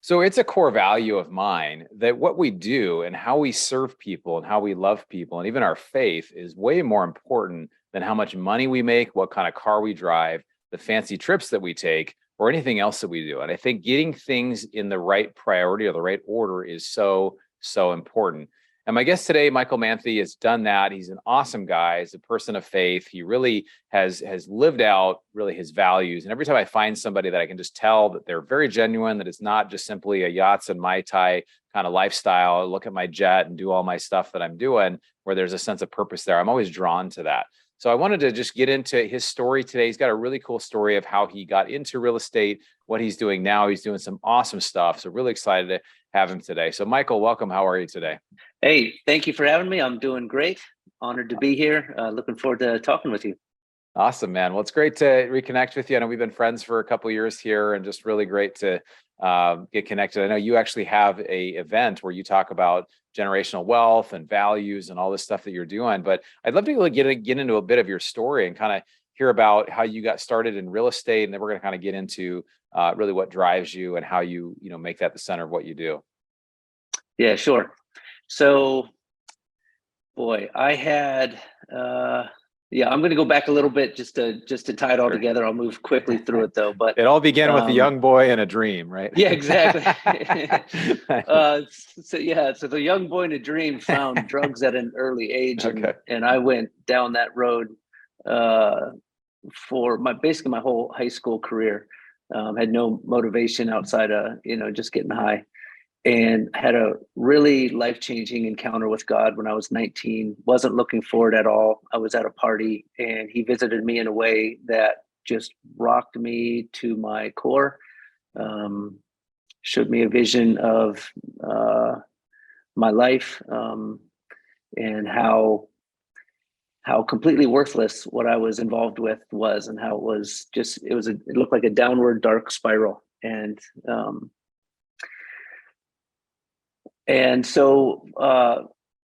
So it's a core value of mine that what we do and how we serve people and how we love people and even our faith is way more important than how much money we make, what kind of car we drive, the fancy trips that we take, or anything else that we do. And I think getting things in the right priority or the right order is so, so important. And my guest today, Michael Manthei, has done that. He's an awesome guy. He's a person of faith. He really has lived out really his values. And every time I find somebody that I can just tell that they're very genuine, that it's not just simply a yachts and Mai Tai kind of lifestyle, I look at my jet and do all my stuff that I'm doing, where there's a sense of purpose there. I'm always drawn to that. So I wanted to just get into his story today. He's got a really cool story of how he got into real estate, what he's doing now. He's doing some awesome stuff. So really excited to have him today. So Michael, welcome. How are you today? Hey, thank you for having me. I'm doing great. Honored to be here. Looking forward to talking with you. Awesome, man. Well, it's great to reconnect with you. I know we've been friends for a couple of years here, and just really great to get connected. I know you actually have a event where you talk about generational wealth and values and all this stuff that you're doing. But I'd love to really get into a bit of your story and kind of hear about how you got started in real estate, and then we're going to kind of get into really what drives you and how you make that the center of what you do. Yeah, sure. So, boy, I had I'm going to go back a little bit just to tie it all together. I'll move quickly through it though. But it all began with a young boy and a dream, right? Yeah, exactly. So the young boy and a dream found drugs at an early age, and I went down that road for basically my whole high school career. Had no motivation outside of just getting high. And had a really life-changing encounter with God when I was 19. Wasn't looking for it at all. I was at a party and he visited me in a way that just rocked me to my core. Showed me a vision of my life and how completely worthless what I was involved with was, and how it was just, it looked like a downward dark spiral. And so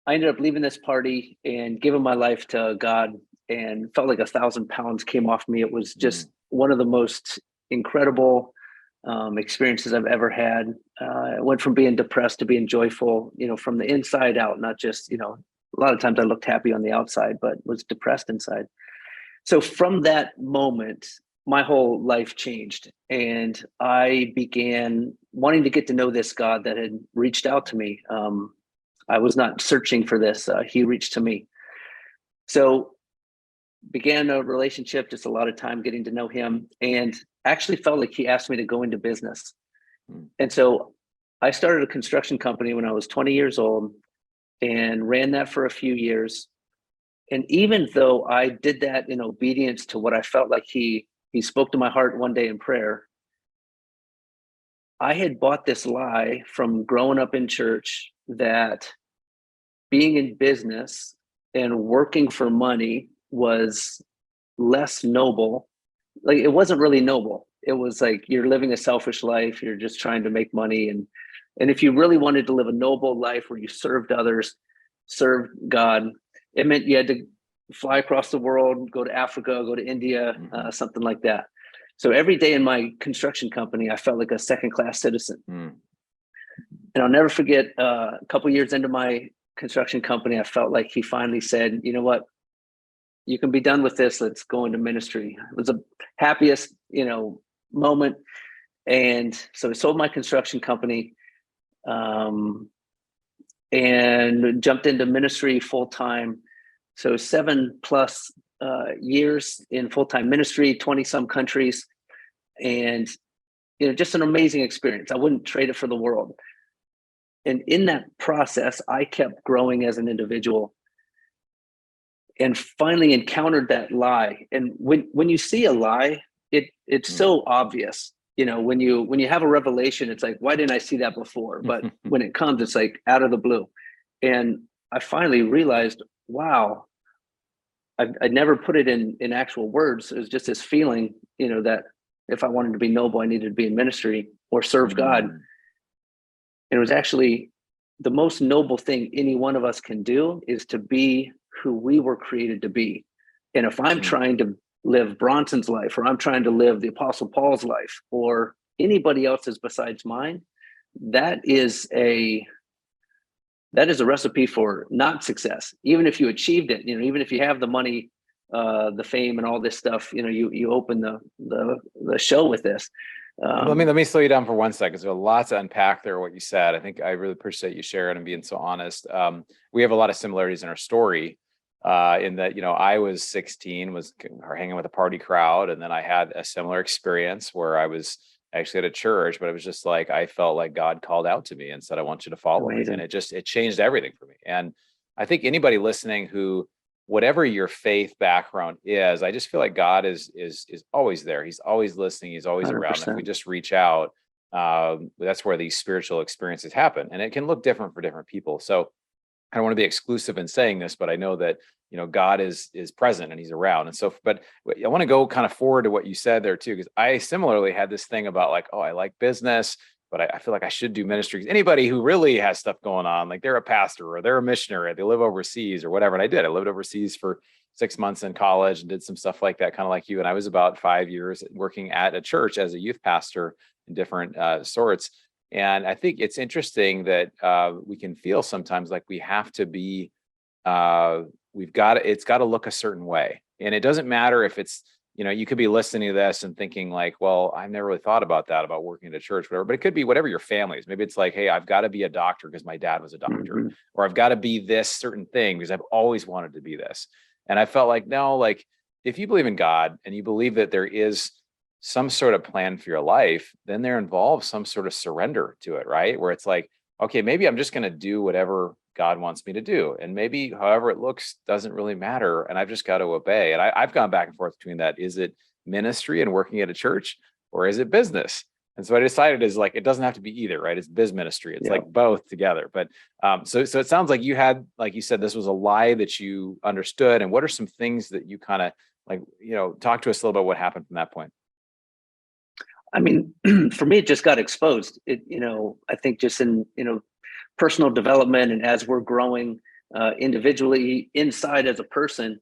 I ended up leaving this party and giving my life to God, and felt like 1,000 pounds came off me. It was just one of the most incredible experiences I've ever had. I went from being depressed to being joyful, from the inside out, not just, a lot of times I looked happy on the outside, but was depressed inside. So from that moment, my whole life changed, and I began wanting to get to know this God that had reached out to me. I was not searching for this. He reached to me. So began a relationship, just a lot of time getting to know him, and actually felt like he asked me to go into business. And so I started a construction company when I was 20 years old and ran that for a few years. And even though I did that in obedience to what I felt like he spoke to my heart one day in prayer, I had bought this lie from growing up in church that being in business and working for money was less noble. Like, it wasn't really noble. It was like, you're living a selfish life. You're just trying to make money. And if you really wanted to live a noble life where you served others, served God, it meant you had to fly across the world, go to Africa, go to India, something like that. So every day in my construction company, I felt like a second-class citizen. And I'll never forget, a couple years into my construction company, I felt like he finally said, you know what, you can be done with this. Let's go into ministry. It was the happiest, moment. And so I sold my construction company and jumped into ministry full-time. So 7+ years in full-time ministry, 20 some countries, and just an amazing experience. I wouldn't trade it for the world. And in that process, I kept growing as an individual, and finally encountered that lie. And when you see a lie, it's so obvious. When you have a revelation, it's like, why didn't I see that before? But when it comes, it's like out of the blue. And I finally realized, wow, I'd never put it in actual words. It was just this feeling, that if I wanted to be noble, I needed to be in ministry or serve God. And it was actually the most noble thing any one of us can do, is to be who we were created to be. And if I'm trying to live Bronson's life, or I'm trying to live the Apostle Paul's life, or anybody else's besides mine, that is a recipe for not success. Even if you achieved it, even if you have the money, the fame, and all this stuff, you open the show with this. Let me slow you down for 1 second. There's a lot to unpack there. What you said, I think I really appreciate you sharing and being so honest. We have a lot of similarities in our story. In that, I was 16, was hanging with a party crowd, and then I had a similar experience where I was actually at a church, but it was just like I felt like God called out to me and said, "I want you to follow me," and it changed everything for me. And I think anybody listening who, whatever your faith background is, I just feel like God is always there. He's always listening. He's always around. If we just reach out, that's where these spiritual experiences happen, and it can look different for different people. So I don't want to be exclusive in saying this, but I know that, God is present and he's around. And so, but I want to go kind of forward to what you said there too, because I similarly had this thing about like, oh, I like business, but I feel like I should do ministry. Anybody who really has stuff going on, like they're a pastor or they're a missionary, they live overseas or whatever. And I did. I lived overseas for 6 months in college and did some stuff like that, kind of like you. And I was about 5 years working at a church as a youth pastor in different sorts. And I think it's interesting that we can feel sometimes like we have to be, it's got to look a certain way. And it doesn't matter if it's, you could be listening to this and thinking like, well, I've never really thought about that, about working at a church, whatever, but it could be whatever your family is. Maybe it's like, hey, I've got to be a doctor because my dad was a doctor, or I've got to be this certain thing because I've always wanted to be this. And I felt like, no, like if you believe in God and you believe that there is some sort of plan for your life, then there involves some sort of surrender to it, right? Where it's like, okay, maybe I'm just going to do whatever God wants me to do. And maybe however it looks doesn't really matter. And I've just got to obey. And I've gone back and forth between that. Is it ministry and working at a church, or is it business? And so I decided is like, it doesn't have to be either, right? It's biz ministry. It's like both together. But so it sounds like you had, like you said, this was a lie that you understood. And what are some things that you kind of like, talk to us a little bit what happened from that point? I mean, for me, it just got exposed. I think just in, personal development, and as we're growing individually inside as a person,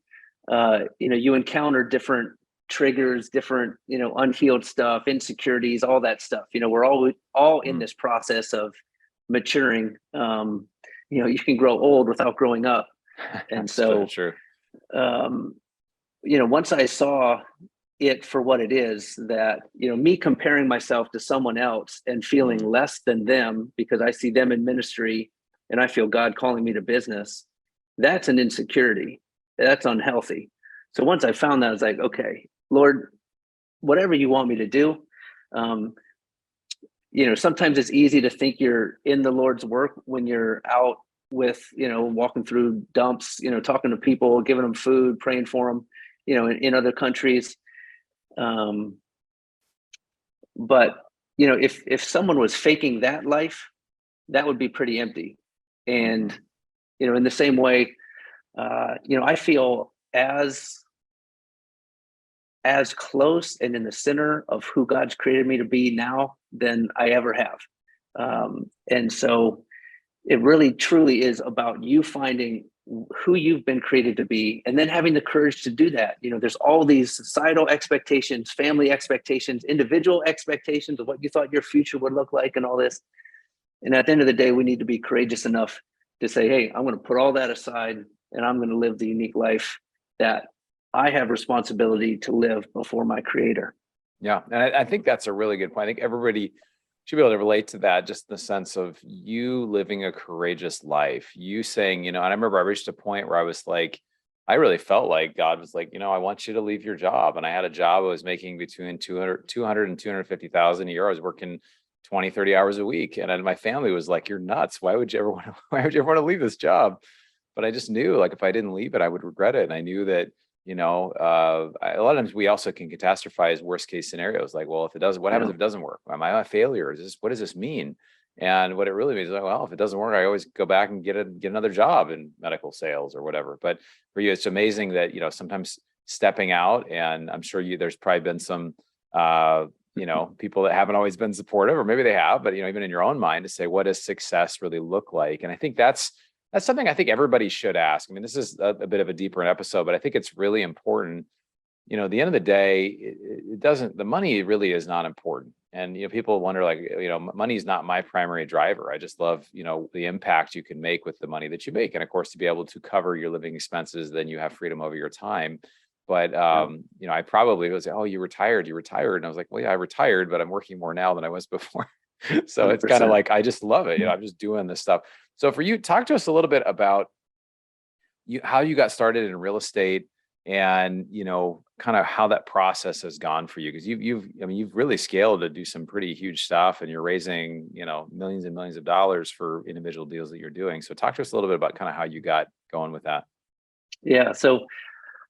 you encounter different triggers, different, unhealed stuff, insecurities, all that stuff. We're all in this process of maturing. You can grow old without growing up. And so, Sure. Once I saw it for what it is, that me comparing myself to someone else and feeling less than them because I see them in ministry and I feel God calling me to business, that's an insecurity. That's unhealthy. So once I found that, I was like, okay, Lord, whatever you want me to do. Sometimes it's easy to think you're in the Lord's work when you're out with, walking through dumps, talking to people, giving them food, praying for them, in other countries. But if someone was faking that life, that would be pretty empty. And in the same way, I feel as close and in the center of who God's created me to be now than I ever have. And so it really truly is about you finding who you've been created to be, and then having the courage to do that. There's all these societal expectations, family expectations, individual expectations of what you thought your future would look like and all this. And at the end of the day, we need to be courageous enough to say, hey, I'm going to put all that aside and I'm going to live the unique life that I have responsibility to live before my creator. Yeah. And I think that's a really good point. I think everybody should be able to relate to that, just in the sense of you living a courageous life, you saying, and I remember I reached a point where I was like, I really felt like God was like, I want you to leave your job. And I had a job I was making between 200 and 250,000 a year. I was working 20, 30 hours a week. And then my family was like, you're nuts. Why would you ever want to leave this job? But I just knew, like, if I didn't leave it, I would regret it. And I knew that, a lot of times we also can catastrophize worst case scenarios. Like, well, if it doesn't, what happens if it doesn't work? Am I a failure? What does this mean? And what it really means is like, well, if it doesn't work, I always go back and get another job in medical sales or whatever. But for you, it's amazing that, sometimes stepping out, and I'm sure there's probably been some, people that haven't always been supportive, or maybe they have, but, even in your own mind, to say, what does success really look like? And I think that's something I think everybody should ask. I mean, this is a bit of a deeper episode, but I think it's really important. At the end of the day, the money really is not important. And, people wonder, like, money is not my primary driver. I just love, the impact you can make with the money that you make. And of course, to be able to cover your living expenses, then you have freedom over your time. But, Yeah, I probably was, oh, you retired. And I was like, well, yeah, I retired, but I'm working more now than I was before. So it's kind of 100%. like, I just love it. I'm just doing this stuff. So for you, talk to us a little bit about how you got started in real estate, and kind of how that process has gone for you, because you've really scaled to do some pretty huge stuff, and you're raising millions and millions of dollars for individual deals that you're doing. So talk to us a little bit about kind of how you got going with that. Yeah. So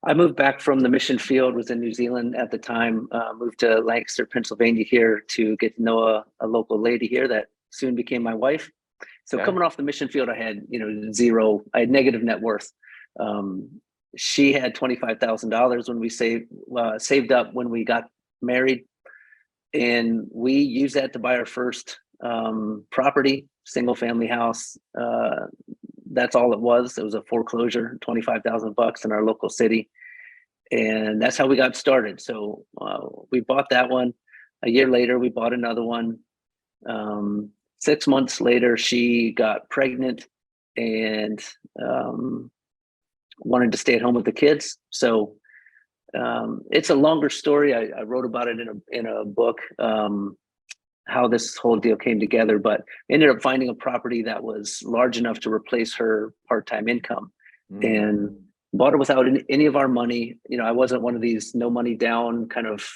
I moved back from the mission field, was in New Zealand at the time, moved to Lancaster, Pennsylvania here to get to know a local lady here that soon became my wife. So Okay. coming off the mission field, I had, zero, I had negative net worth. Um, she had $25,000 when we saved up when we got married. And we used that to buy our first property, single family house. That's all it was. It was a foreclosure, $25,000 in our local city. And that's how we got started. So we bought that one. A year later, we bought another one. 6 months later, she got pregnant and wanted to stay at home with the kids. So it's a longer story. I wrote about it in a book, how this whole deal came together, but ended up finding a property that was large enough to replace her part-time income, and bought it without any of our money. I wasn't one of these no money down kind of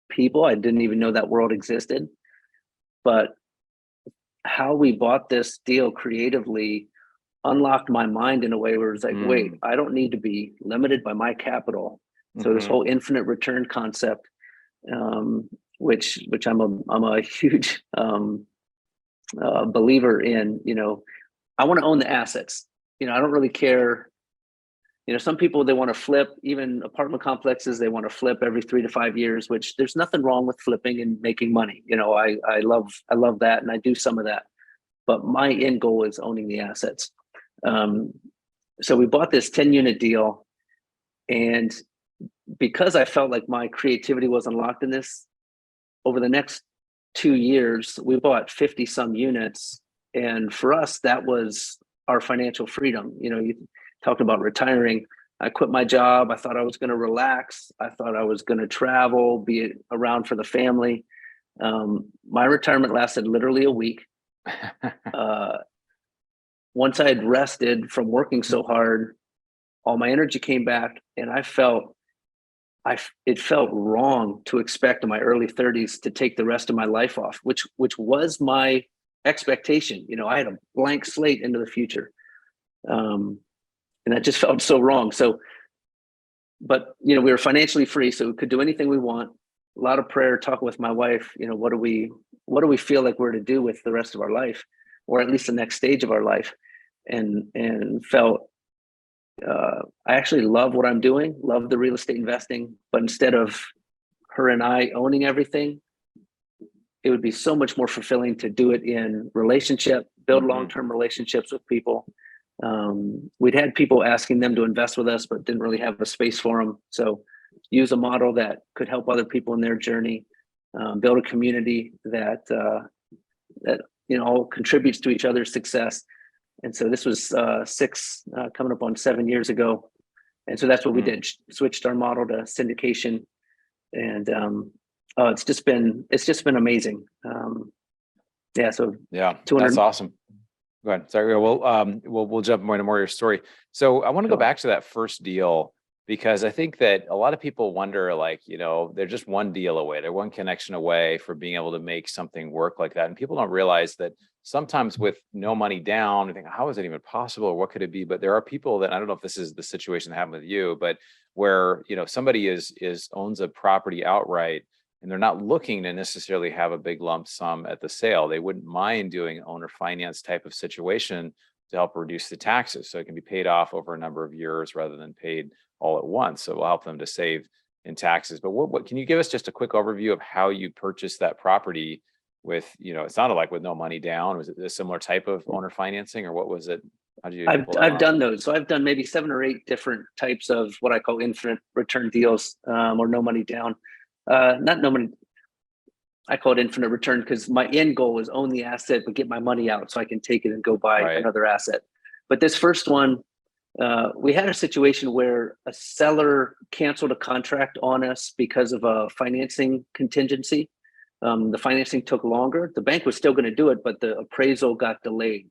people. I didn't even know that world existed. But how we bought this deal creatively unlocked my mind in a way where it's like, wait, I don't need to be limited by my capital. So this whole infinite return concept, which I'm a huge believer in. I want to own the assets. I don't really care. Some people, they want to flip, even apartment complexes, they want to flip every 3 to 5 years, which there's nothing wrong with flipping and making money. I love that, and I do some of that. But my end goal is owning the assets. So we bought this 10-unit deal, and because I felt like my creativity was unlocked in this, over the next 2 years, we bought 50 some units. And for us, that was our financial freedom. You talked about retiring. I quit my job. I thought I was going to relax. I thought I was going to travel, be around for the family. My retirement lasted literally a week. Once I had rested from working so hard, all my energy came back, and it felt wrong to expect in my early 30s to take the rest of my life off, which was my expectation. I had a blank slate into the future. And that just felt so wrong. So, but we were financially free, so we could do anything we want. A lot of prayer, talking with my wife. What do we feel like we're to do with the rest of our life, or at least the next stage of our life? And felt I actually love what I'm doing, love the real estate investing, but instead of her and I owning everything, it would be so much more fulfilling to do it in relationship, build long-term relationships with people. We'd had people asking them to invest with us, but didn't really have a space for them. So use a model that could help other people in their journey, build a community that all contributes to each other's success. And so this was coming up on 7 years ago. And so that's what we did, switched our model to syndication. And it's just been amazing. So Yeah, 200. that's awesome. Go ahead. Sorry. We'll jump more into more of your story. So I want to go back to that first deal, because I think that a lot of people wonder, like, they're just one deal away. They're one connection away from being able to make something work like that. And people don't realize that sometimes with no money down, they think, how is it even possible? Or what could it be? But there are people that, I don't know if this is the situation that happened with you, but where, somebody owns a property outright, and they're not looking to necessarily have a big lump sum at the sale. They wouldn't mind doing owner finance type of situation to help reduce the taxes, so it can be paid off over a number of years rather than paid all at once. So it will help them to save in taxes. But what can you give us just a quick overview of how you purchased that property with, it sounded like with no money down? Was it a similar type of owner financing, or what was it? How did you pull that I've off? done those. So I've done maybe 7 or 8 different types of what I call infinite return deals, or no money down. Not no money. I call it infinite return because my end goal is own the asset, but get my money out so I can take it and go buy Right. another asset. But this first one, we had a situation where a seller canceled a contract on us because of a financing contingency. The financing took longer. The bank was still going to do it, but the appraisal got delayed.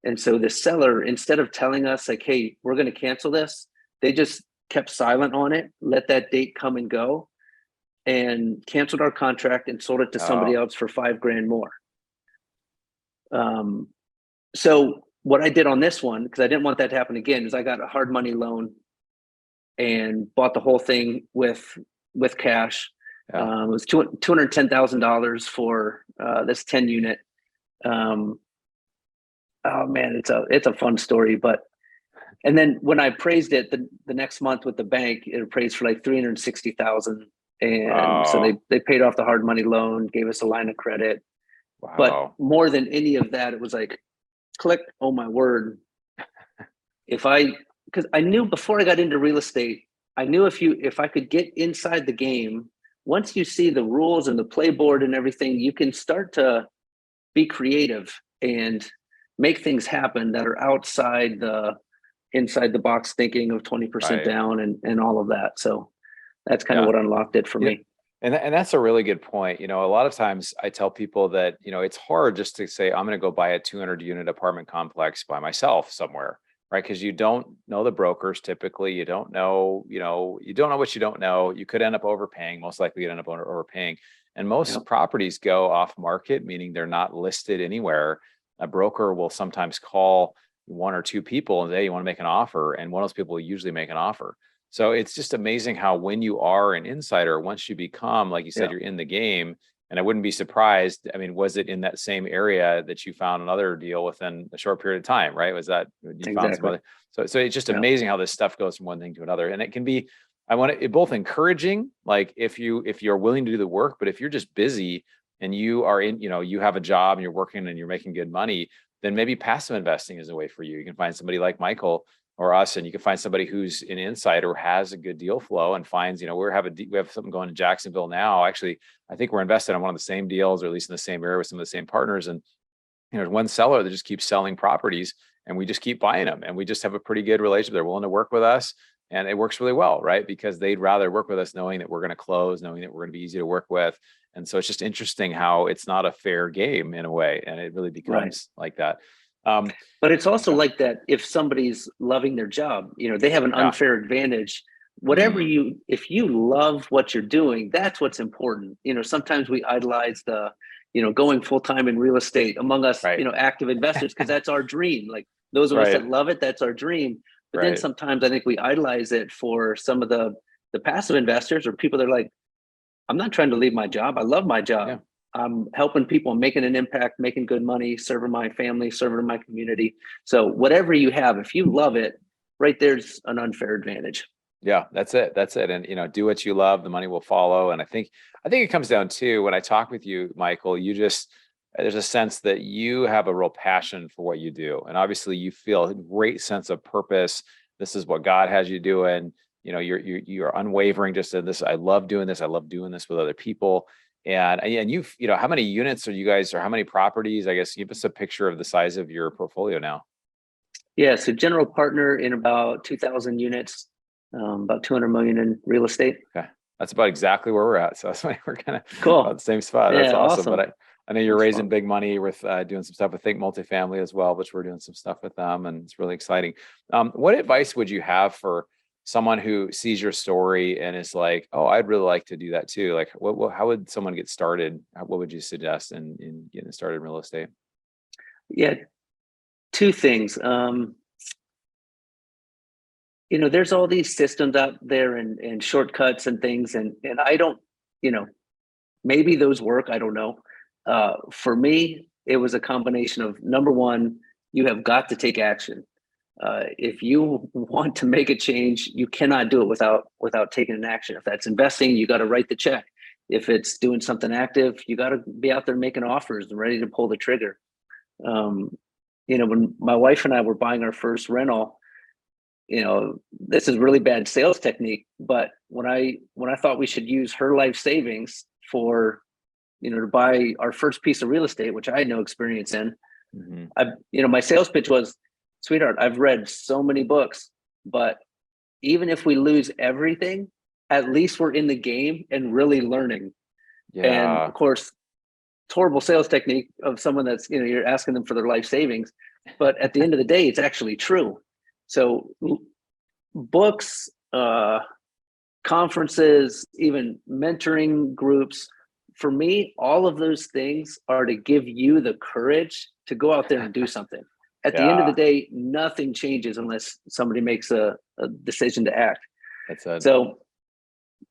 And so the seller, instead of telling us like, hey, we're going to cancel this, they just kept silent on it, let that date come and go, and canceled our contract and sold it to somebody Oh, else for $5,000 more. Um, so what I did on this one, because I didn't want that to happen again, is I got a hard money loan and bought the whole thing with cash. yeah. It was $210,000 for this 10 unit. Oh man, it's a fun story. But and then when I appraised it the next month with the bank, it appraised for like 360,000, and so Oh, they paid off the hard money loan, gave us a line of credit. But wow. more than any of that, it was like, click, oh my word. Because I knew before I got into real estate, I knew if I could get inside the game, once you see the rules and the playboard and everything, you can start to be creative and make things happen that are outside the inside the box thinking of 20% Right. down and all of that. So that's kind of Yeah. what unlocked it for Yeah. me. And that's a really good point. You know, a lot of times I tell people that, you know, it's hard just to say, I'm going to go buy a 200 unit apartment complex by myself somewhere, right? Because you don't know the brokers typically. You don't know, you don't know what you don't know. You could end up overpaying. Most likely you'd end up overpaying. And Yeah. most properties go off market, meaning they're not listed anywhere. A broker will sometimes call one or two people and say, hey, you want to make an offer? And one of those people will usually make an offer. So it's just amazing how when you are an insider, once you become, like you said, Yeah. you're in the game, and I wouldn't be surprised. I mean, was it in that same area that you found another deal within a short period of time, right? Was that you found some Exactly. other? So it's just Yeah. amazing how this stuff goes from one thing to another, and it can be. I want it both encouraging, like if you're willing to do the work, but if you're just busy and you are in, you have a job and you're working and you're making good money, then maybe passive investing is a way for you. You can find somebody like Michael or us, and you can find somebody who's an insider, has a good deal flow, and finds, we have something going in Jacksonville now. Actually, I think we're invested in one of the same deals, or at least in the same area with some of the same partners. And one seller that just keeps selling properties, and we just keep buying them, and we just have a pretty good relationship. They're willing to work with us, and it works really well, right? Because they'd rather work with us knowing that we're going to close, knowing that we're going to be easy to work with. And so it's just interesting how it's not a fair game in a way, and it really Right. becomes like that. Um, But it's also yeah, like that if somebody's loving their job, they have an yeah. unfair advantage. Mm, If you love what you're doing, that's what's important. Sometimes we idolize going full time in real estate among us, right. active investors, because that's our dream. Like those of us Right. that love it, that's our dream. But then Right. sometimes I think we idolize it for some of the passive investors or people that are like, I'm not trying to leave my job. I love my Yeah. job. I'm helping people, making an impact, making good money, serving my family, serving my community. So whatever you have, if you love it, right there's an unfair advantage. Yeah. That's it. That's it. And do what you love, the money will follow. And I think it comes down to, when I talk with you, Michael, there's a sense that you have a real passion for what you do. And obviously you feel a great sense of purpose. This is what God has you doing. You're unwavering just in this. I love doing this. I love doing this with other people. And how many units are you guys, or how many properties? I guess give us a picture of the size of your portfolio now. Yeah. So general partner in about 2,000 units, about 200 million in real estate. Okay. That's about exactly where we're at. So that's why we're kind of about Cool. the same spot. That's Yeah. awesome. But Awesome. I know you're That's raising fun. big money with doing some stuff with Think Multifamily as well, which we're doing some stuff with them, and it's really exciting. What advice would you have for someone who sees your story and is like, oh, I'd really like to do that too? Like, how would someone get started? What would you suggest in getting started in real estate? Yeah. Two things. There's all these systems out there and shortcuts and things. And I don't, maybe those work. I don't know. For me, it was a combination of number one, you have got to take action. If you want to make a change, you cannot do it without taking an action. If that's investing, you got to write the check. If it's doing something active, you got to be out there making offers and ready to pull the trigger. Um, when my wife and I were buying our first rental, this is really bad sales technique, but when I thought we should use her life savings for to buy our first piece of real estate, which I had no experience in, Mhm. my sales pitch was, sweetheart, I've read so many books, but even if we lose everything, at least we're in the game and really learning. And Yeah. of course, it's horrible sales technique of someone that's, you're asking them for their life savings, but at the end of the day, it's actually true. So books, conferences, even mentoring groups, for me, all of those things are to give you the courage to go out there and do something. At the end of the Yeah. day, nothing changes unless somebody makes a decision to act. That's a So,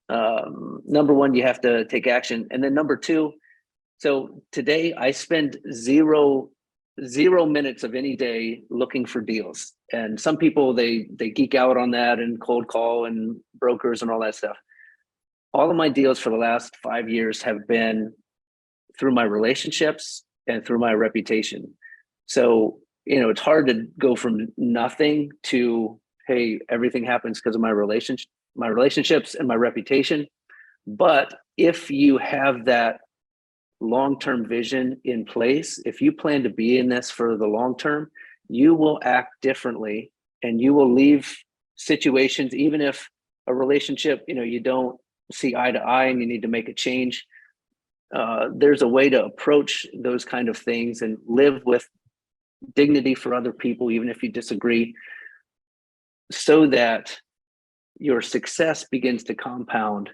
number one, you have to take action. And then number two, so today I spend zero minutes of any day looking for deals. And some people they geek out on that and cold call and brokers and all that stuff. All of my deals for the last 5 years have been through my relationships and through my reputation. So, it's hard to go from nothing to, hey, everything happens because of my relationships and my reputation. But if you have that long-term vision in place, if you plan to be in this for the long term, you will act differently and you will leave situations, even if a relationship, you don't see eye to eye and you need to make a change. There's a way to approach those kind of things and live with dignity for other people, even if you disagree, so that your success begins to compound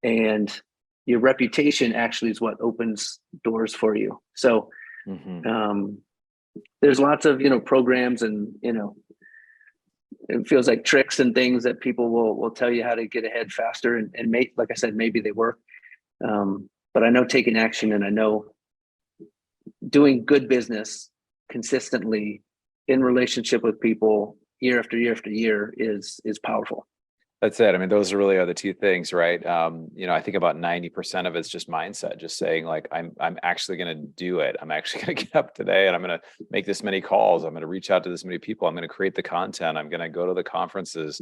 and your reputation actually is what opens doors for you. So Mhm. there's lots of programs and it feels like tricks and things that people will tell you how to get ahead faster and make, like I said, maybe they work, but I know taking action, and I know doing good business consistently in relationship with people year after year after year is powerful. That's it. I mean, those really are the two things, right? I think about 90% of it's just mindset, just saying like, I'm actually going to do it. I'm actually going to get up today and I'm going to make this many calls. I'm going to reach out to this many people. I'm going to create the content. I'm going to go to the conferences,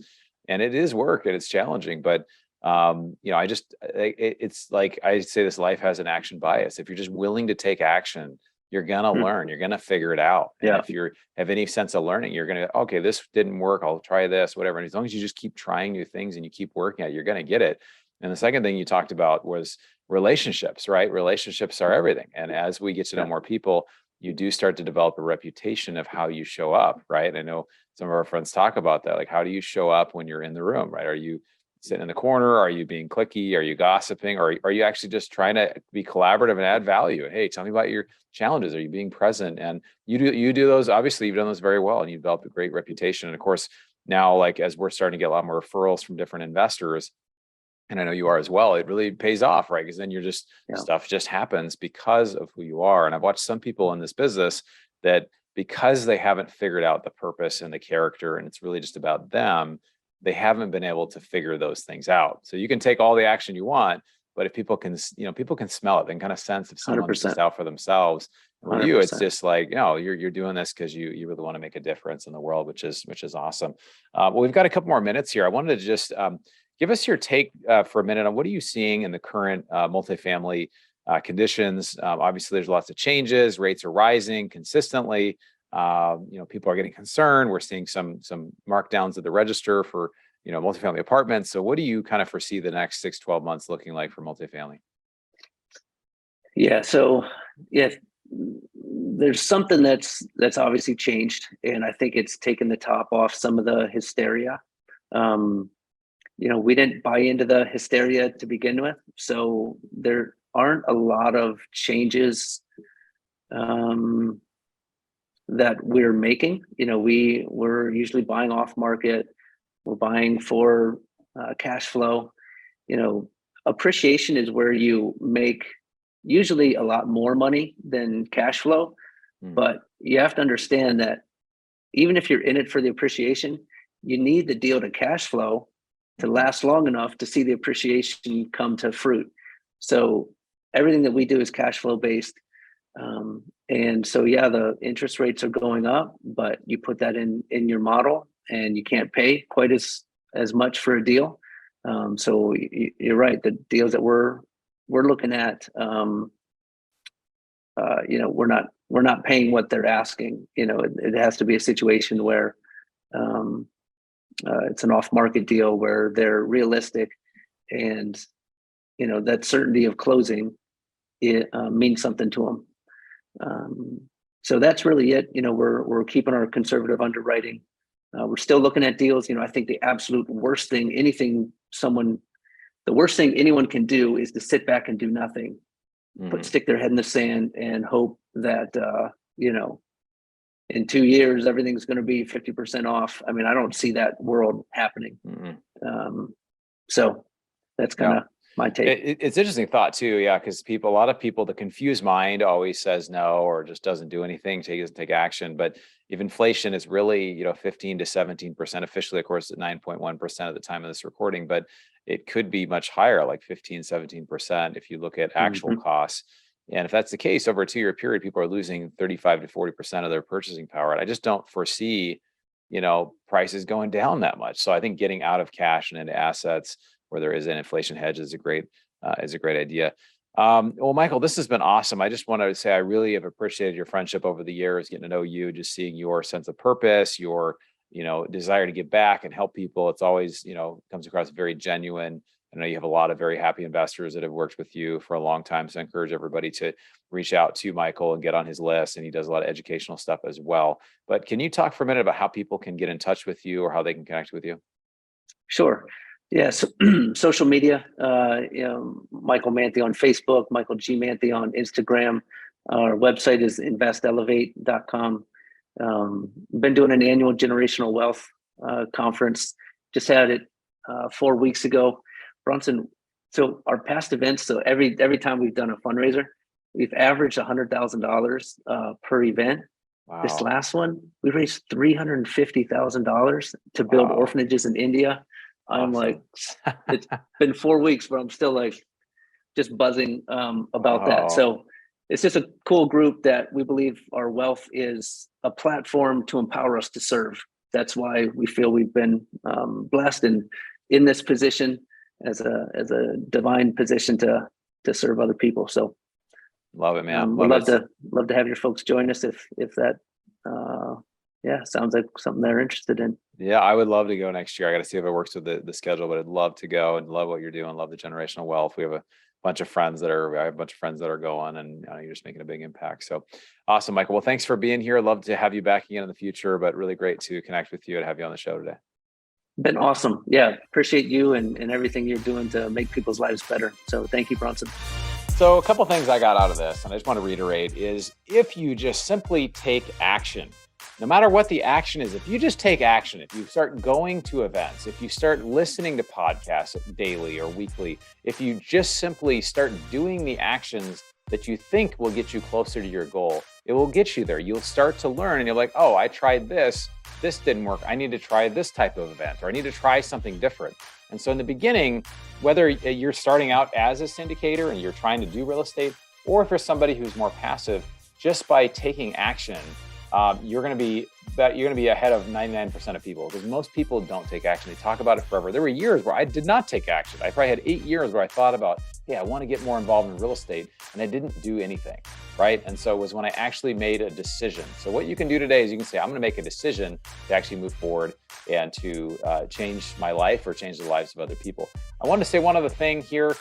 and it is work and it's challenging, but it's like I say, this life has an action bias. If you're just willing to take action, you're gonna learn, you're gonna figure it out. And Yeah, if you have any sense of learning, you're gonna, okay, this didn't work, I'll try this, whatever. And as long as you just keep trying new things and you keep working at it, you're gonna get it. And the second thing you talked about was relationships, right? Relationships are everything. And as we get to know yeah, more people, you do start to develop a reputation of how you show up, right? I know some of our friends talk about that. Like, how do you show up when you're in the room, right? Are you sitting in the corner? Are you being cliquey? Are you gossiping? Or are you actually just trying to be collaborative and add value? Hey, tell me about your challenges. Are you being present? And you do those. Obviously, you've done those very well, and you've developed a great reputation. And of course, now, like, as we're starting to get a lot more referrals from different investors, and I know you are as well, it really pays off, right? Because then you're just, yeah, stuff just happens because of who you are. And I've watched some people in this business that, because they haven't figured out the purpose and the character, and it's really just about them, they haven't been able to figure those things out. So you can take all the action you want, but if people can, people can smell it, they can kind of sense if hundred someone's just percent, out for themselves. And with hundred you, it's percent. just like, you're doing this because you really want to make a difference in the world, which is awesome. Well, we've got a couple more minutes here. I wanted to just give us your take for a minute on what are you seeing in the current multifamily conditions. Obviously, there's lots of changes. Rates are rising consistently. People are getting concerned. We're seeing some markdowns at the register for multifamily apartments. So, what do you kind of foresee the next 6-12 months looking like for multifamily? Yeah. So yeah, there's something that's obviously changed, and I think it's taken the top off some of the hysteria. Um, we didn't buy into the hysteria to begin with, so there aren't a lot of changes um, that we're making. We're usually buying off market. We're buying for cash flow. Appreciation is where you make usually a lot more money than cash flow, Hmm. but you have to understand that even if you're in it for the appreciation, you need the deal to cash flow to Mhm. last long enough to see the appreciation come to fruit. So everything that we do is cash flow based. And so, yeah, the interest rates are going up, but you put that in your model and you can't pay quite as much for a deal. So you're right. The deals that we're looking at, we're not paying what they're asking. It has to be a situation where it's an off-market deal where they're realistic, and that certainty of closing means something to them. So that's really it. We're keeping our conservative underwriting. We're still looking at deals. I think the absolute worst thing, the worst thing anyone can do is to sit back and do nothing, stick their head in the sand and hope that, in 2 years, everything's going to be 50% off. I mean, I don't see that world happening. So that's kind of my take. It's interesting thought too. Yeah. Cause a lot of people, the confused mind always says no, or just doesn't do anything, doesn't take action. But if inflation is really, 15 to 17%, officially, of course, at 9.1% at the time of this recording, but it could be much higher, like 15, 17% if you look at actual costs. And if that's the case, over a 2-year period, people are losing 35 to 40% of their purchasing power. And I just don't foresee, prices going down that much. So I think getting out of cash and into assets where there is an inflation hedge is a great idea. Well, Michael, this has been awesome. I just want to say I really have appreciated your friendship over the years, getting to know you, just seeing your sense of purpose, your desire to give back and help people. It's always comes across very genuine. I know you have a lot of very happy investors that have worked with you for a long time. So I encourage everybody to reach out to Michael and get on his list. And he does a lot of educational stuff as well. But can you talk for a minute about how people can get in touch with you or how they can connect with you? Sure. Yeah. So, social media, Michael Manthei on Facebook, Michael G. Manthei on Instagram. Our website is investelevate.com. Been doing an annual generational wealth conference. Just had it 4 weeks ago. Bronson, so our past events, so every time we've done a fundraiser, we've averaged $100,000 per event. Wow. This last one, we raised $350,000 to build orphanages in India. I'm like, it's been 4 weeks, but I'm still like just buzzing about that. So it's just a cool group that we believe our wealth is a platform to empower us to serve. That's why we feel we've been blessed and in this position as a divine position to serve other people. So love it, man. We'd love to have your folks join us if that sounds like something they're interested in. Yeah, I would love to go next year. I got to see if it works with the schedule, but I'd love to go and love what you're doing. Love the generational wealth. We have a bunch of friends that are going, and you're just making a big impact. So awesome, Michael. Well, thanks for being here. I'd love to have you back again in the future, but really great to connect with you and have you on the show today. Been awesome. Yeah. Appreciate you and everything you're doing to make people's lives better. So thank you, Bronson. So a couple of things I got out of this, and I just want to reiterate, is if you just simply take action, no matter what the action is, if you just take action, if you start going to events, if you start listening to podcasts daily or weekly, if you just simply start doing the actions that you think will get you closer to your goal, it will get you there. You'll start to learn and you're like, oh, I tried this didn't work. I need to try this type of event, or I need to try something different. And so in the beginning, whether you're starting out as a syndicator and you're trying to do real estate, or if you're somebody who's more passive, just by taking action, you're going to be ahead of 99% of people, because most people don't take action. They talk about it forever. There were years where I did not take action. I probably had 8 years where I thought about, hey, I want to get more involved in real estate, and I didn't do anything, right? And so it was when I actually made a decision. So what you can do today is you can say, I'm going to make a decision to actually move forward and to change my life or change the lives of other people. I wanted to say one other thing here.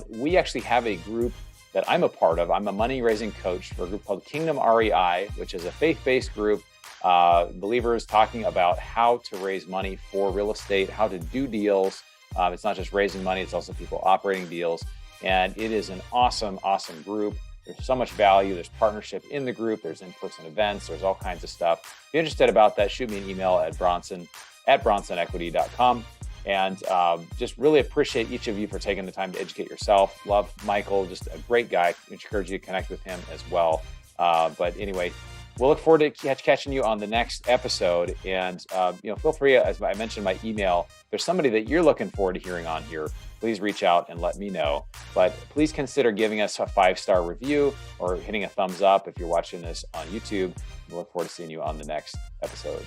We actually have a group that I'm a part of. I'm a money raising coach for a group called Kingdom REI, which is a faith-based group, believers talking about how to raise money for real estate, how to do deals. It's not just raising money, it's also people operating deals. And it is an awesome, awesome group. There's so much value. There's partnership in the group. There's in-person events. There's all kinds of stuff. If you're interested about that, shoot me an email at bronson@bronsonequity.com. And just really appreciate each of you for taking the time to educate yourself. Love Michael, just a great guy. I encourage you to connect with him as well. But anyway, we'll look forward to catching you on the next episode. And feel free, as I mentioned in my email, if there's somebody that you're looking forward to hearing on here, please reach out and let me know. But please consider giving us a 5-star review or hitting a thumbs up if you're watching this on YouTube. We look forward to seeing you on the next episode.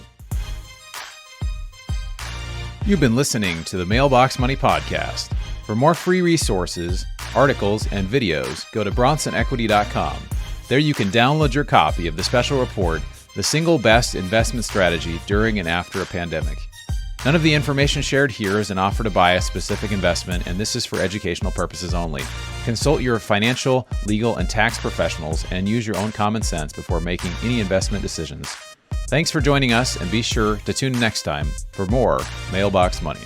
You've been listening to the Mailbox Money Podcast. For more free resources, articles, and videos, go to bronsonequity.com. There you can download your copy of the special report, The Single Best Investment Strategy During and After a Pandemic. None of the information shared here is an offer to buy a specific investment, and this is for educational purposes only. Consult your financial, legal, and tax professionals and use your own common sense before making any investment decisions. Thanks for joining us, and be sure to tune in next time for more Mailbox Money.